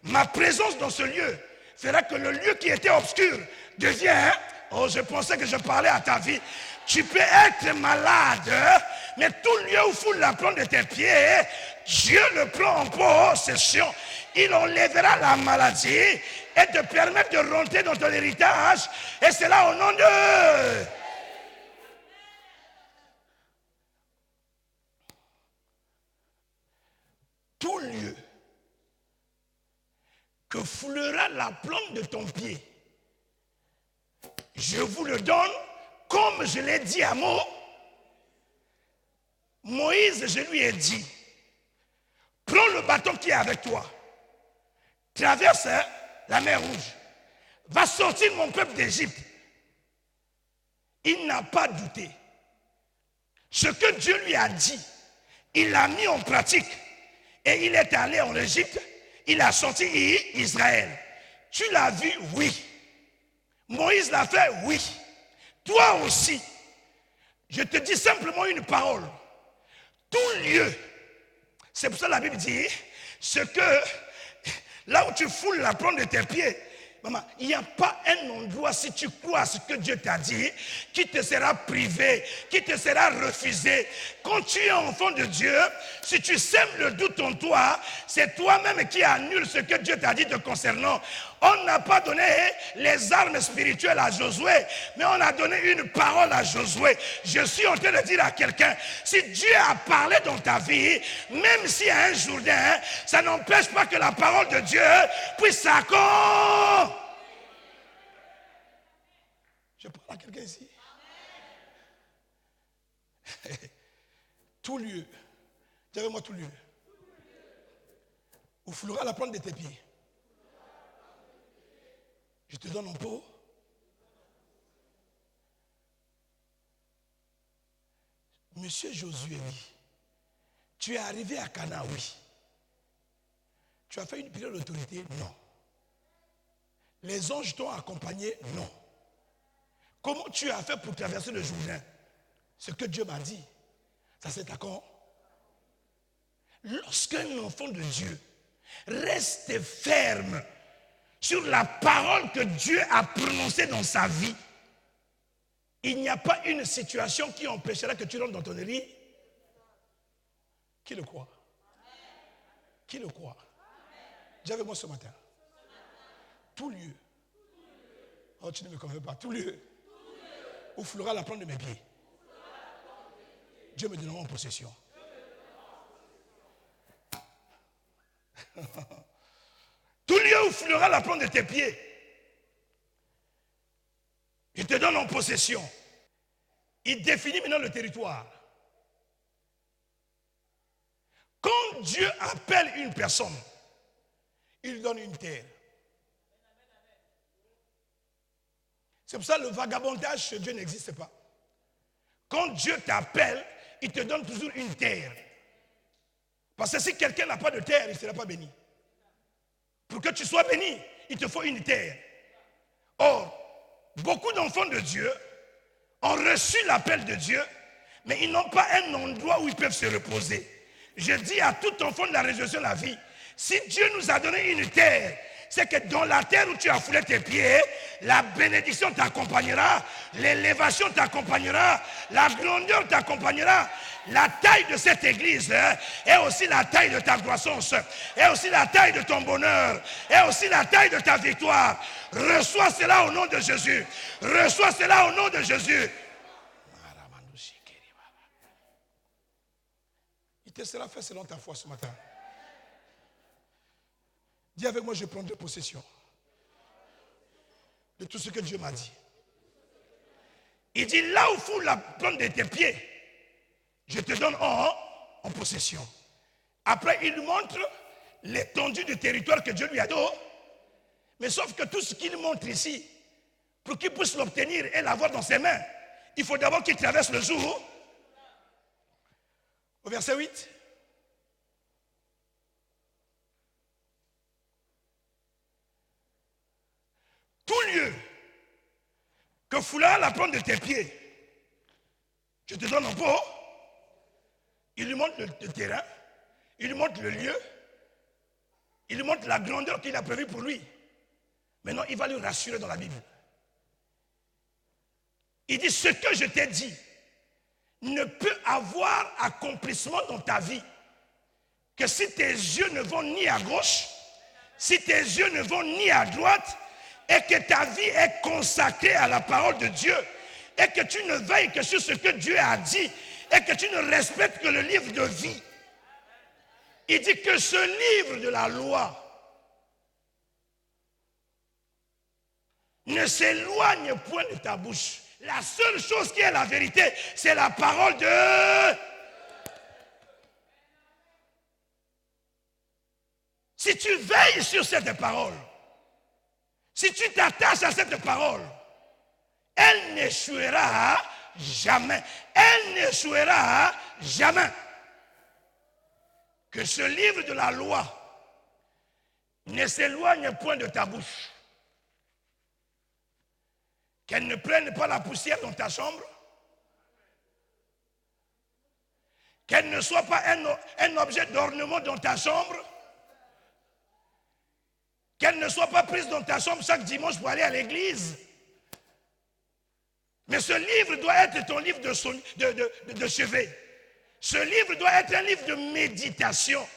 Ma présence dans ce lieu fera que le lieu qui était obscur devient... Oh, je pensais que je parlais à ta vie. Tu peux être malade, mais tout lieu où foule la plante de tes pieds, Dieu le prend en possession. Il enlèvera la maladie et te permettre de rentrer dans ton héritage. Et c'est là au nom de... Tout lieu que foulera la plante de ton pied, je vous le donne comme je l'ai dit à Moïse, je lui ai dit, prends le bâton qui est avec toi, traverse la mer Rouge, va sortir mon peuple d'Égypte. Il n'a pas douté. Ce que Dieu lui a dit, il l'a mis en pratique. Et il est allé en Égypte, il a sorti Israël. Tu l'as vu? Oui. Moïse l'a fait? Oui. Toi aussi. Je te dis simplement une parole. Tout lieu, c'est pour ça que la Bible dit, ce que, là où tu foules la plante de tes pieds, maman, il n'y a pas un endroit, si tu crois à ce que Dieu t'a dit, qui te sera privé, qui te sera refusé. Quand tu es enfant de Dieu, si tu sèmes le doute en toi, c'est toi-même qui annule ce que Dieu t'a dit te concernant. On n'a pas donné les armes spirituelles à Josué, mais on a donné une parole à Josué. Je suis en train de dire à quelqu'un, si Dieu a parlé dans ta vie, même s'il y a un Jourdain, ça n'empêche pas que la parole de Dieu puisse s'accomplir. Je parle à quelqu'un ici. Tout lieu, dis avec moi tout lieu, où foulera la plante de tes pieds, je te donne un pot. Monsieur Josué, oui. Tu es arrivé à Canaan, oui. Tu as fait une prière d'autorité? Non. Les anges t'ont accompagné? Non. Comment tu as fait pour traverser le Jourdain? Ce que Dieu m'a dit, ça c'est d'accord. Lorsqu'un enfant de Dieu reste ferme sur la parole que Dieu a prononcée dans sa vie, il n'y a pas une situation qui empêchera que tu rentres dans ton héritage. Qui le croit? Qui le croit? Dis avec moi ce matin. Tout lieu. Oh, tu ne me convaincs pas. Tout lieu où foulera la plante de mes pieds, Dieu me donnera en possession. Tout lieu où foulera la plante de tes pieds, je te donne en possession. Il définit maintenant le territoire. Quand Dieu appelle une personne, il donne une terre. C'est pour ça que le vagabondage chez Dieu n'existe pas. Quand Dieu t'appelle, il te donne toujours une terre. Parce que si quelqu'un n'a pas de terre, il ne sera pas béni. Pour que tu sois béni, il te faut une terre. Or, beaucoup d'enfants de Dieu ont reçu l'appel de Dieu, mais ils n'ont pas un endroit où ils peuvent se reposer. Je dis à tout enfant de la résurrection de la vie, si Dieu nous a donné une terre, c'est que dans la terre où tu as foulé tes pieds, la bénédiction t'accompagnera, l'élévation t'accompagnera, la grandeur t'accompagnera. La taille de cette église est aussi la taille de ta croissance, est aussi la taille de ton bonheur, est aussi la taille de ta victoire. Reçois cela au nom de Jésus. Reçois cela au nom de Jésus. Il te sera fait selon ta foi ce matin. Dis avec moi, je prendrai possession de tout ce que Dieu m'a dit. Il dit, là où foule la plante de tes pieds, je te donne en possession. Après, il montre l'étendue du territoire que Dieu lui a donné. Mais sauf que tout ce qu'il montre ici, pour qu'il puisse l'obtenir et l'avoir dans ses mains, il faut d'abord qu'il traverse le jour. Au verset 8. Tout lieu que foulera la plante de tes pieds, je te donne en pot. Il lui montre le terrain, il lui montre le lieu, il lui montre la grandeur qu'il a prévue pour lui. Maintenant, il va lui rassurer dans la Bible. Il dit, ce que je t'ai dit ne peut avoir accomplissement dans ta vie que si tes yeux ne vont ni à gauche, si tes yeux ne vont ni à droite, et que ta vie est consacrée à la parole de Dieu, et que tu ne veilles que sur ce que Dieu a dit, et que tu ne respectes que le livre de vie. Il dit que ce livre de la loi ne s'éloigne point de ta bouche. La seule chose qui est la vérité, c'est la parole de... Si tu veilles sur cette parole, si tu t'attaches à cette parole, elle n'échouera jamais. Elle n'échouera jamais. Que ce livre de la loi ne s'éloigne point de ta bouche. Qu'elle ne prenne pas la poussière dans ta chambre. Qu'elle ne soit pas un objet d'ornement dans ta chambre. Qu'elle ne soit pas prise dans ta chambre chaque dimanche pour aller à l'église. Mais ce livre doit être ton livre de chevet. Ce livre doit être un livre de méditation.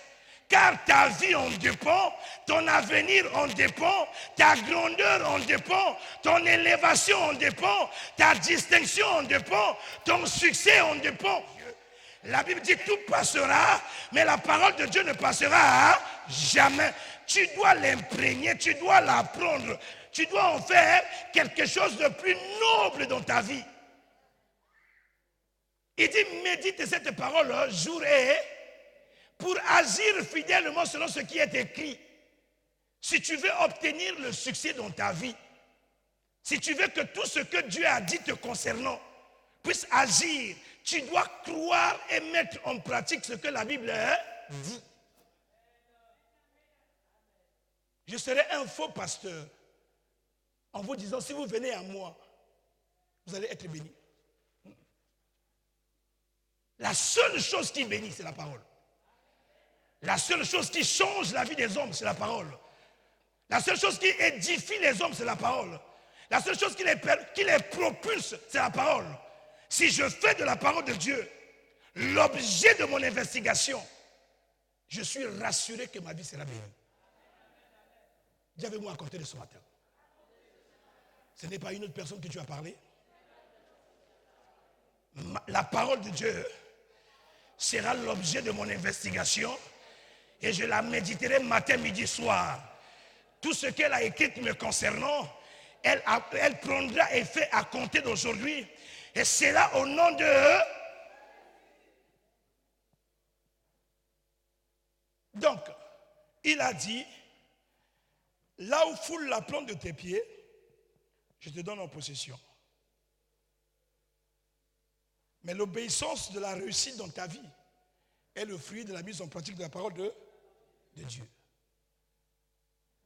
Car ta vie en dépend, ton avenir en dépend, ta grandeur en dépend, ton élévation en dépend, ta distinction en dépend, ton succès en dépend. La Bible dit tout passera, mais la parole de Dieu ne passera jamais. Tu dois l'imprégner, tu dois l'apprendre, tu dois en faire quelque chose de plus noble dans ta vie. Il dit médite cette parole jour et pour agir fidèlement selon ce qui est écrit. Si tu veux obtenir le succès dans ta vie, si tu veux que tout ce que Dieu a dit te concernant puisse agir, tu dois croire et mettre en pratique ce que la Bible dit. Je serai un faux pasteur en vous disant, si vous venez à moi, vous allez être bénis. La seule chose qui bénit, c'est la parole. La seule chose qui change la vie des hommes, c'est la parole. La seule chose qui édifie les hommes, c'est la parole. La seule chose qui les propulse, c'est la parole. Si je fais de la parole de Dieu l'objet de mon investigation, je suis rassuré que ma vie sera bénie. Dis avec moi à côté de ce matin. Ce n'est pas une autre personne que tu as parlé. La parole de Dieu sera l'objet de mon investigation et je la méditerai matin, midi, soir. Tout ce qu'elle a écrit me concernant, elle prendra effet à compter d'aujourd'hui. Et c'est là au nom de... Donc, il a dit, là où foule la plante de tes pieds, je te donne en possession. Mais l'obéissance de la réussite dans ta vie est le fruit de la mise en pratique de la parole de Dieu.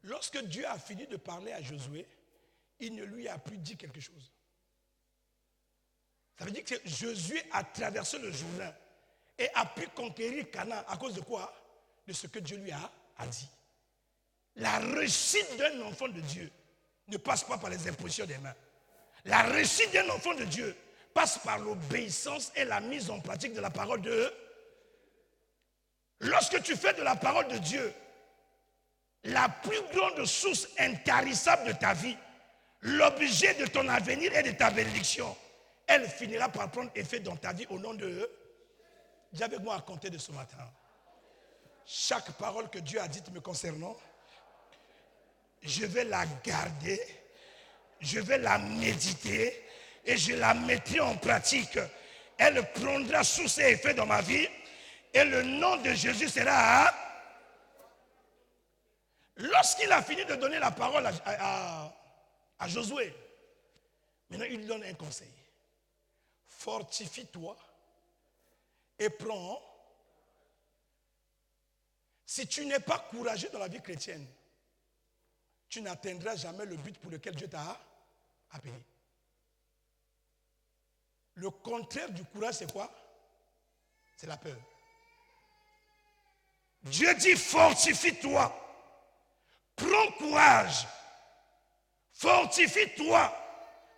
Lorsque Dieu a fini de parler à Josué, il ne lui a plus dit quelque chose. Ça veut dire que Josué a traversé le Jourdain et a pu conquérir Canaan à cause de quoi? De ce que Dieu lui a dit. La réussite d'un enfant de Dieu ne passe pas par les impositions des mains. La réussite d'un enfant de Dieu passe par l'obéissance et la mise en pratique de la parole de Dieu. Lorsque tu fais de la parole de Dieu la plus grande source intarissable de ta vie, l'objet de ton avenir et de ta bénédiction, elle finira par prendre effet dans ta vie au nom de Dieu. Dis avec moi à compter de ce matin. Chaque parole que Dieu a dite me concernant, je vais la garder, je vais la méditer et je la mettrai en pratique. Elle prendra source et effet dans ma vie et le nom de Jésus sera... Lorsqu'il a fini de donner la parole à Josué, maintenant il lui donne un conseil. Fortifie-toi et prends. Si tu n'es pas courageux dans la vie chrétienne, tu n'atteindras jamais le but pour lequel Dieu t'a appelé. Le contraire du courage, c'est quoi? C'est la peur. Dieu dit fortifie-toi. Prends courage. Fortifie-toi.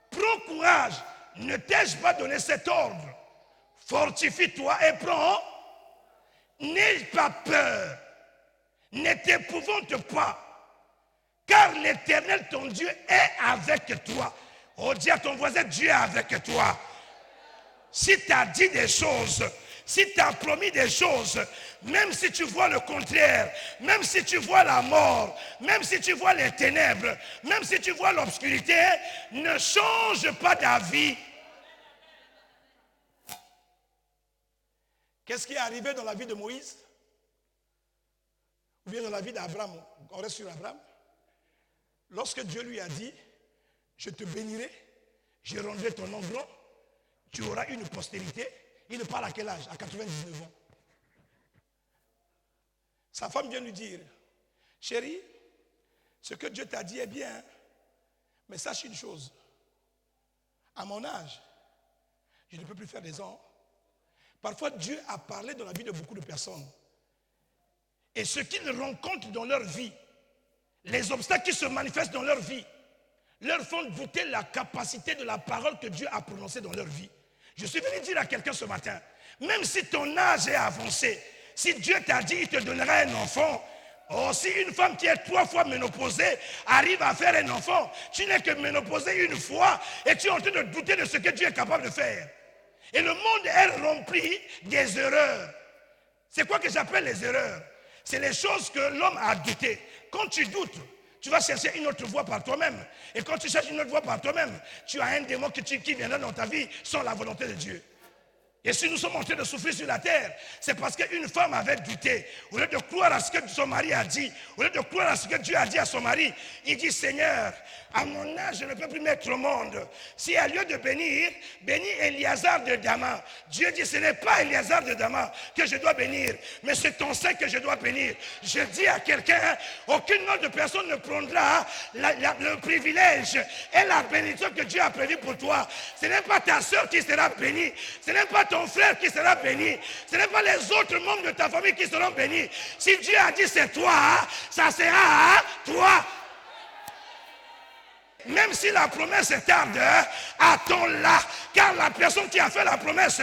Prends courage. Ne t'ai-je pas donné cet ordre? Fortifie-toi et prends. N'aie pas peur. Ne t'épouvante pas. Car l'Éternel, ton Dieu, est avec toi. Oh, dis à ton voisin, Dieu est avec toi. Si tu as dit des choses, si tu as promis des choses, même si tu vois le contraire, même si tu vois la mort, même si tu vois les ténèbres, même si tu vois l'obscurité, ne change pas d'avis. Qu'est-ce qui est arrivé dans la vie de Moïse? Ou bien dans la vie d'Abraham? On reste sur Abraham. Lorsque Dieu lui a dit, je te bénirai, je rendrai ton nom grand, tu auras une postérité. Il ne parle à quel âge? À 99 ans. Sa femme vient lui dire, chérie, ce que Dieu t'a dit est bien, mais sache une chose, à mon âge, je ne peux plus faire des ans. Parfois, Dieu a parlé dans la vie de beaucoup de personnes. Et ce qu'ils rencontrent dans leur vie, les obstacles qui se manifestent dans leur vie, leur font douter la capacité de la parole que Dieu a prononcée dans leur vie. Je suis venu dire à quelqu'un ce matin, même si ton âge est avancé, si Dieu t'a dit il te donnera un enfant, oh, si une femme qui est 3 fois ménopausée arrive à faire un enfant, tu n'es que ménopausée une fois et tu es en train de douter de ce que Dieu est capable de faire. Et le monde est rempli des erreurs. C'est quoi que j'appelle les erreurs? C'est les choses que l'homme a doutées. Quand tu doutes, tu vas chercher une autre voie par toi-même. Et quand tu cherches une autre voie par toi-même, tu as un démon qui viendra dans ta vie sans la volonté de Dieu. Et si nous sommes en train de souffrir sur la terre, c'est parce qu'une femme avait douté. Au lieu de croire à ce que son mari a dit, au lieu de croire à ce que Dieu a dit à son mari, il dit, Seigneur, à mon âge, je ne peux plus mettre au monde. Si à lieu de bénir, bénis Éliazar de Dama. Dieu dit, ce n'est pas Éliazar de Dama que je dois bénir, mais c'est ton sein que je dois bénir. Je dis à quelqu'un, aucune autre personne ne prendra le privilège et la bénédiction que Dieu a prévue pour toi. Ce n'est pas ta soeur qui sera bénie, ce n'est pas ton frère qui sera béni, ce n'est pas les autres membres de ta famille qui seront bénis. Si Dieu a dit c'est toi, ça sera toi. Même si la promesse est tarde, attends-la, car la personne qui a fait la promesse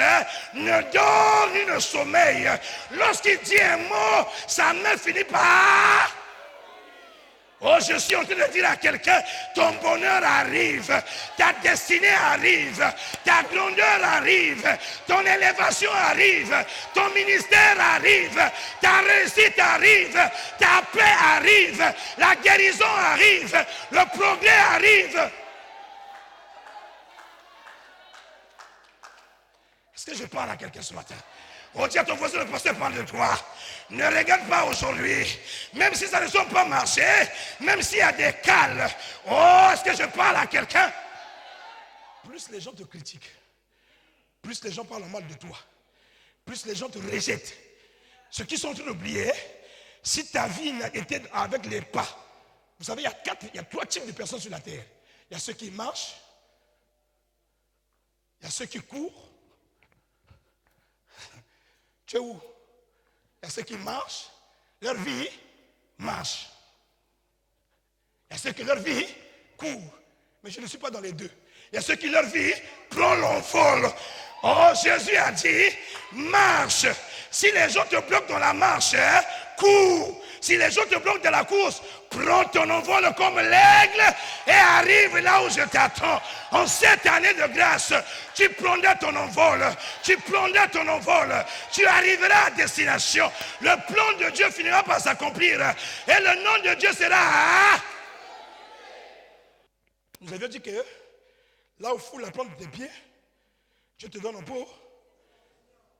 ne dort ni ne sommeille. Lorsqu'il dit un mot, sa main finit par... Oh, je suis en train de dire à quelqu'un, ton bonheur arrive, ta destinée arrive, ta grandeur arrive, ton élévation arrive, ton ministère arrive, ta réussite arrive, ta paix arrive, la guérison arrive, le progrès arrive. Est-ce que je parle à quelqu'un ce matin? On dit à ton voisin, le pasteur parle de toi. Ne regarde pas aujourd'hui. Même si ça ne sont pas marché, même s'il y a des cales. Oh, est-ce que je parle à quelqu'un? Plus les gens te critiquent, plus les gens parlent mal de toi, plus les gens te rejettent. Ce qu'ils sont en train d'oublier, si ta vie n'a été avec les pas, vous savez, il y a 3 types de personnes sur la terre. Il y a ceux qui marchent, il y a ceux qui courent. Tu es où? Il y a ceux qui marchent, leur vie marche. Il y a ceux qui leur vie court. Mais je ne suis pas dans les deux. Il y a ceux qui leur vie prend l'envol. Oh, Jésus a dit, marche. Si les gens te bloquent dans la marche, cours. Si les gens te bloquent dans la course, prends ton envol comme l'aigle et arrive là où je t'attends. En cette année de grâce, tu prendras ton envol. Tu prendras ton envol. Tu arriveras à destination. Le plan de Dieu finira par s'accomplir. Et le nom de Dieu sera... Nous avions dit que là où il faut la plante de tes pieds, je te donne un pot,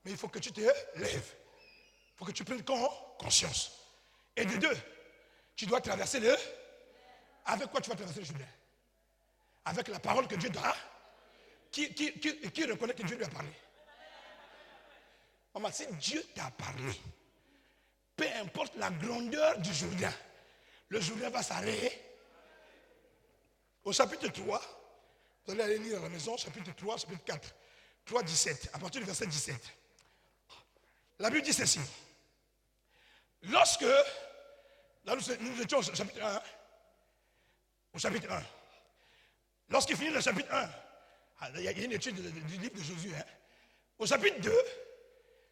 mais il faut que tu te lèves. Il faut que tu prennes conscience. Et de deux, tu dois traverser le... Avec quoi tu vas traverser le Jourdain? Avec la parole que Dieu t'a... Qui reconnaît que Dieu lui a parlé? Maman, si Dieu t'a parlé, peu importe la grandeur du Jourdain, le Jourdain va s'arrêter. Au chapitre 3, vous allez aller lire à la maison, chapitre 3, chapitre 4, 3, 17, à partir du verset 17. La Bible dit ceci. Lorsque, là nous étions au chapitre 1, au chapitre 1, lorsqu'il finit le chapitre 1, il y a une étude du livre de Josué, au chapitre 2,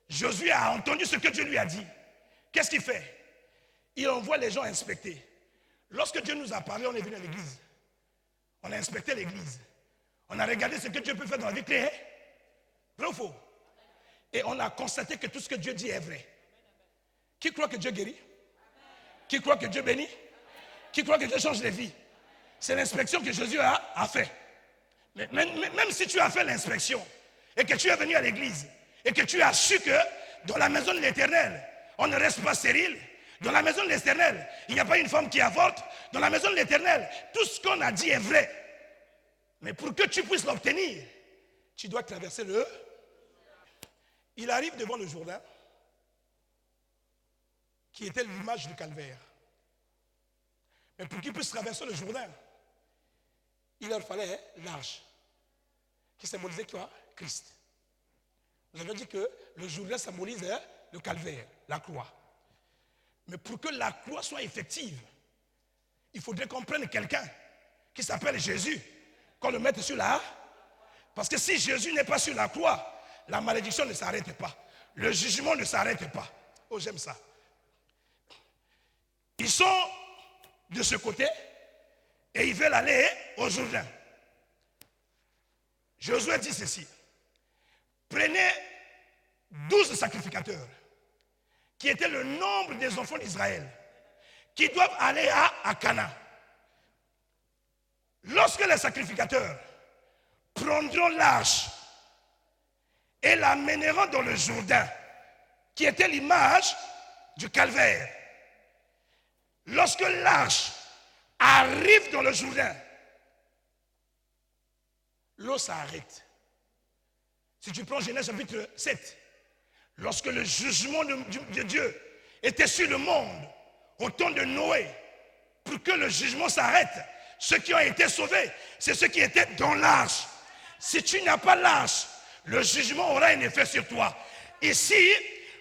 Josué a entendu ce que Dieu lui a dit. Qu'est-ce qu'il fait? Il envoie les gens inspecter. Lorsque Dieu nous a parlé, on est venu à l'église. On a inspecté l'église. On a regardé ce que Dieu peut faire dans la vie clé. Vrai ou faux? Et on a constaté que tout ce que Dieu dit est vrai. Qui croit que Dieu guérit? Qui croit que Dieu bénit? Qui croit que Dieu change les vies? C'est l'inspection que Jésus a fait. Mais même si tu as fait l'inspection et que tu es venu à l'église et que tu as su que dans la maison de l'Éternel, on ne reste pas stérile. Dans la maison de l'Éternel, il n'y a pas une femme qui avorte. Dans la maison de l'Éternel, tout ce qu'on a dit est vrai. Mais pour que tu puisses l'obtenir, tu dois traverser le... Il arrive devant le Jourdain, qui était l'image du calvaire. Mais pour qu'il puisse traverser le Jourdain, il leur fallait l'arche, qui symbolisait quoi? Christ. Nous avons dit que le Jourdain symbolise le calvaire, la croix. Mais pour que la croix soit effective, il faudrait qu'on prenne quelqu'un qui s'appelle Jésus, qu'on le mette sur la... Parce que si Jésus n'est pas sur la croix, la malédiction ne s'arrête pas. Le jugement ne s'arrête pas. Oh, j'aime ça. Ils sont de ce côté et ils veulent aller au Jourdain. Josué dit ceci. Prenez 12 sacrificateurs, qui était le nombre des enfants d'Israël, qui doivent aller à Canaan. Lorsque les sacrificateurs prendront l'arche et l'amèneront dans le Jourdain, qui était l'image du calvaire, lorsque l'arche arrive dans le Jourdain, l'eau s'arrête. Si tu prends Genèse chapitre 7, lorsque le jugement de Dieu était sur le monde, au temps de Noé, pour que le jugement s'arrête, ceux qui ont été sauvés, c'est ceux qui étaient dans l'arche. Si tu n'as pas l'arche, le jugement aura un effet sur toi. Ici,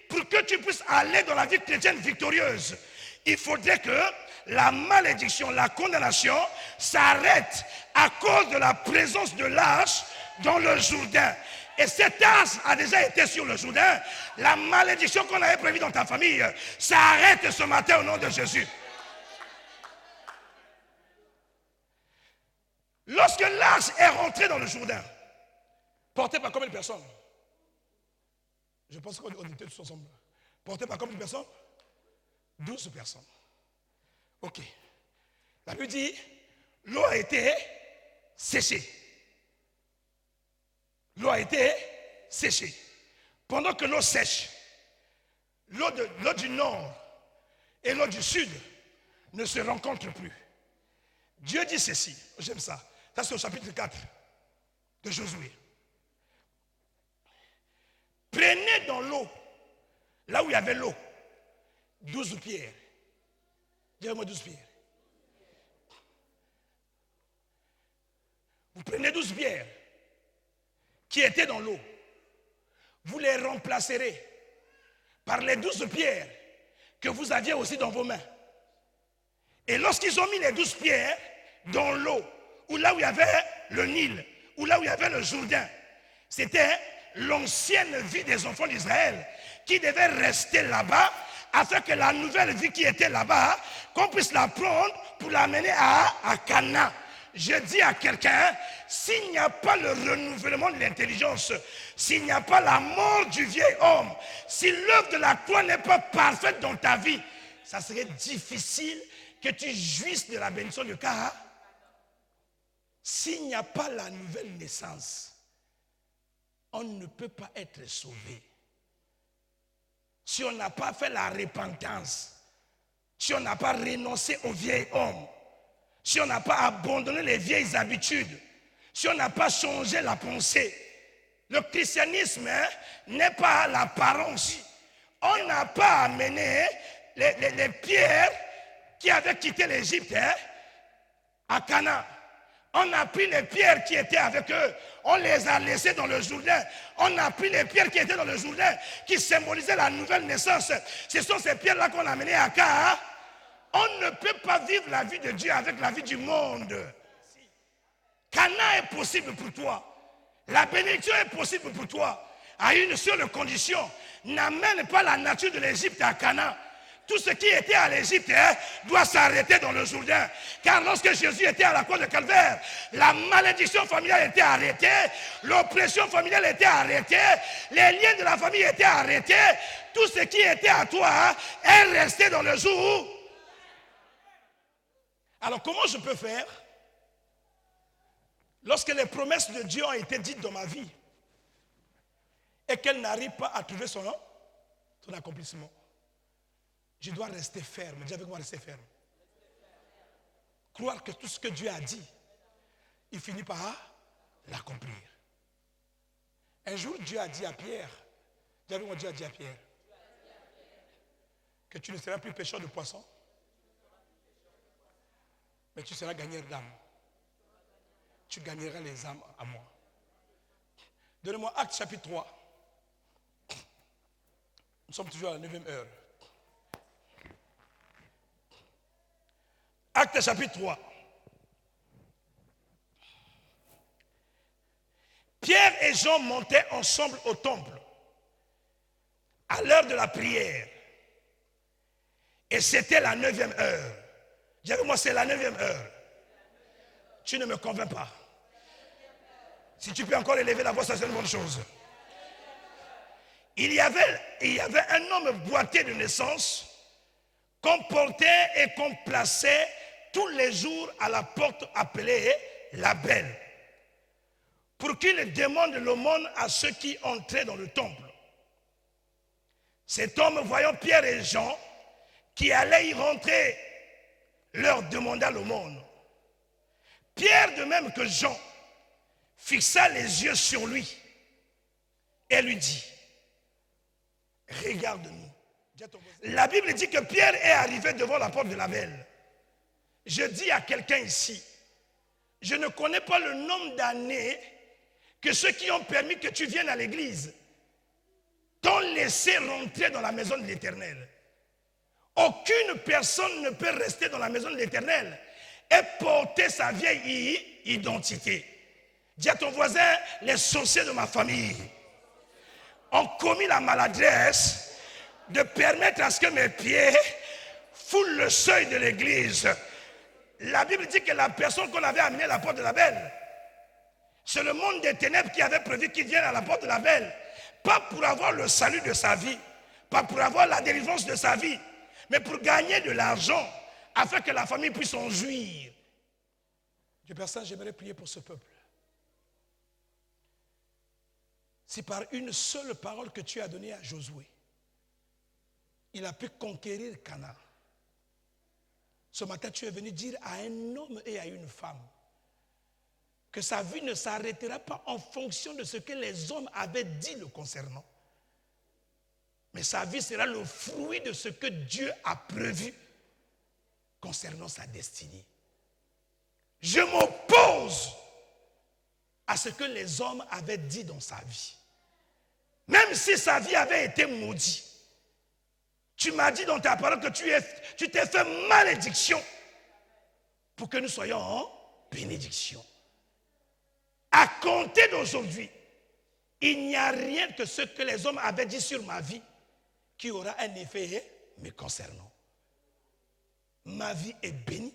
pour que tu puisses aller dans la vie chrétienne victorieuse, il faudrait que la malédiction, la condamnation s'arrête à cause de la présence de l'arche dans le Jourdain. Et cette arche a déjà été sur le Jourdain. La malédiction qu'on avait prévue dans ta famille s'arrête ce matin au nom de Jésus. Lorsque l'arche est rentrée dans le Jourdain, portée par combien de personnes? Je pense qu'on était tous ensemble. Portée par combien de personnes? 12 personnes. Ok. La Bible dit, l'eau a été séchée. L'eau a été séchée. pendant que l'eau sèche, l'eau du nord et l'eau du sud ne se rencontrent plus. Dieu dit ceci, j'aime ça. Ça c'est au chapitre 4 de Josué. Prenez dans l'eau, là où il y avait l'eau, 12 pierres. Dis-moi 12 pierres. Vous prenez 12 pierres qui étaient dans l'eau. Vous les remplacerez par les 12 pierres que vous aviez aussi dans vos mains. Et lorsqu'ils ont mis les 12 pierres dans l'eau, ou là où il y avait le Nil, ou là où il y avait le Jourdain, c'était l'ancienne vie des enfants d'Israël qui devait rester là-bas afin que la nouvelle vie qui était là-bas, qu'on puisse la prendre pour l'amener à Canaan. Je dis à quelqu'un, s'il n'y a pas le renouvellement de l'intelligence, s'il n'y a pas la mort du vieil homme, si l'œuvre de la croix n'est pas parfaite dans ta vie, ça serait difficile que tu jouisses de la bénédiction de Canaan. S'il n'y a pas la nouvelle naissance, on ne peut pas être sauvé. Si on n'a pas fait la repentance, si on n'a pas renoncé au vieil homme, si on n'a pas abandonné les vieilles habitudes, si on n'a pas changé la pensée, le christianisme n'est pas l'apparence. On n'a pas amené les pierres qui avaient quitté l'Égypte à Canaan. On a pris les pierres qui étaient avec eux, on les a laissées dans le Jourdain. On a pris les pierres qui étaient dans le Jourdain, qui symbolisaient la nouvelle naissance. Ce sont ces pierres-là qu'on a amenées à Canaan. On ne peut pas vivre la vie de Dieu avec la vie du monde. Canaan est possible pour toi. La bénédiction est possible pour toi. À une seule condition, n'amène pas la nature de l'Égypte à Canaan. Tout ce qui était à l'Égypte doit s'arrêter dans le Jourdain. Car lorsque Jésus était à la croix de Calvaire, la malédiction familiale était arrêtée, l'oppression familiale était arrêtée, les liens de la famille étaient arrêtés. Tout ce qui était à toi est resté dans le jour. Alors comment je peux faire lorsque les promesses de Dieu ont été dites dans ma vie et qu'elles n'arrivent pas à trouver son accomplissement? Je dois rester ferme. Dis avec moi, rester ferme. Croire que tout ce que Dieu a dit, il finit par l'accomplir. Un jour, Dieu a dit à Pierre, dis avec moi, Dieu a dit à Pierre, que tu ne seras plus pêcheur de poissons, mais tu seras gagneur d'âmes. Tu gagneras les âmes à moi. Donnez-moi Actes chapitre 3. Nous sommes toujours à la 9e heure. Actes chapitre 3. Pierre et Jean montaient ensemble au temple à l'heure de la prière. Et c'était la 9e heure. Dis avec moi, c'est la 9e heure. Tu ne me convaincs pas. Si tu peux encore élever la voix, ça c'est une bonne chose. Il y avait un homme boiteux de naissance qu'on portait et qu'on plaçait tous les jours à la porte appelée la Belle, pour qu'il demande l'aumône à ceux qui entraient dans le temple. Cet homme, voyant Pierre et Jean qui allaient y rentrer, leur demanda l'aumône. Pierre, de même que Jean, fixa les yeux sur lui et lui dit, regarde-nous. La Bible dit que Pierre est arrivé devant la porte de la Belle. Je dis à quelqu'un ici, je ne connais pas le nombre d'années que ceux qui ont permis que tu viennes à l'église t'ont laissé rentrer dans la maison de l'Éternel. Aucune personne ne peut rester dans la maison de l'Éternel et porter sa vieille identité. Dis à ton voisin, les sorciers de ma famille ont commis la maladresse de permettre à ce que mes pieds foulent le seuil de l'église. La Bible dit que la personne qu'on avait amenée à la porte de la Belle, c'est le monde des ténèbres qui avait prévu qu'il vienne à la porte de la Belle. Pas pour avoir le salut de sa vie, pas pour avoir la délivrance de sa vie, mais pour gagner de l'argent afin que la famille puisse en jouir. Dieu Père Saint, j'aimerais prier pour ce peuple. Si par une seule parole que tu as donnée à Josué, il a pu conquérir Canaan. Ce matin, tu es venu dire à un homme et à une femme que sa vie ne s'arrêtera pas en fonction de ce que les hommes avaient dit le concernant. Mais sa vie sera le fruit de ce que Dieu a prévu concernant sa destinée. Je m'oppose à ce que les hommes avaient dit dans sa vie. Même si sa vie avait été maudite. Tu m'as dit dans ta parole que tu t'es fait malédiction pour que nous soyons en bénédiction. À compter d'aujourd'hui, il n'y a rien que ce que les hommes avaient dit sur ma vie qui aura un effet me concernant. Ma vie est bénie,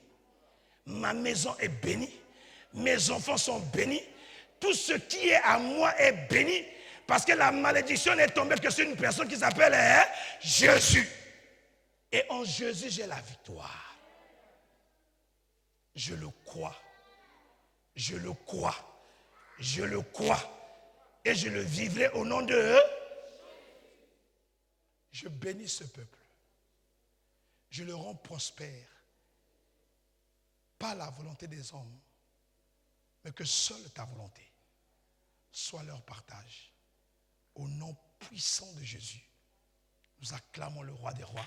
ma maison est bénie, mes enfants sont bénis, tout ce qui est à moi est béni, parce que la malédiction n'est tombée que sur une personne qui s'appelle Jésus. Et en Jésus, j'ai la victoire. Je le crois. Je le crois. Je le crois. Et je le vivrai au nom de eux. Je bénis ce peuple. Je le rends prospère. Pas la volonté des hommes, mais que seule ta volonté soit leur partage. Au nom puissant de Jésus, nous acclamons le roi des rois.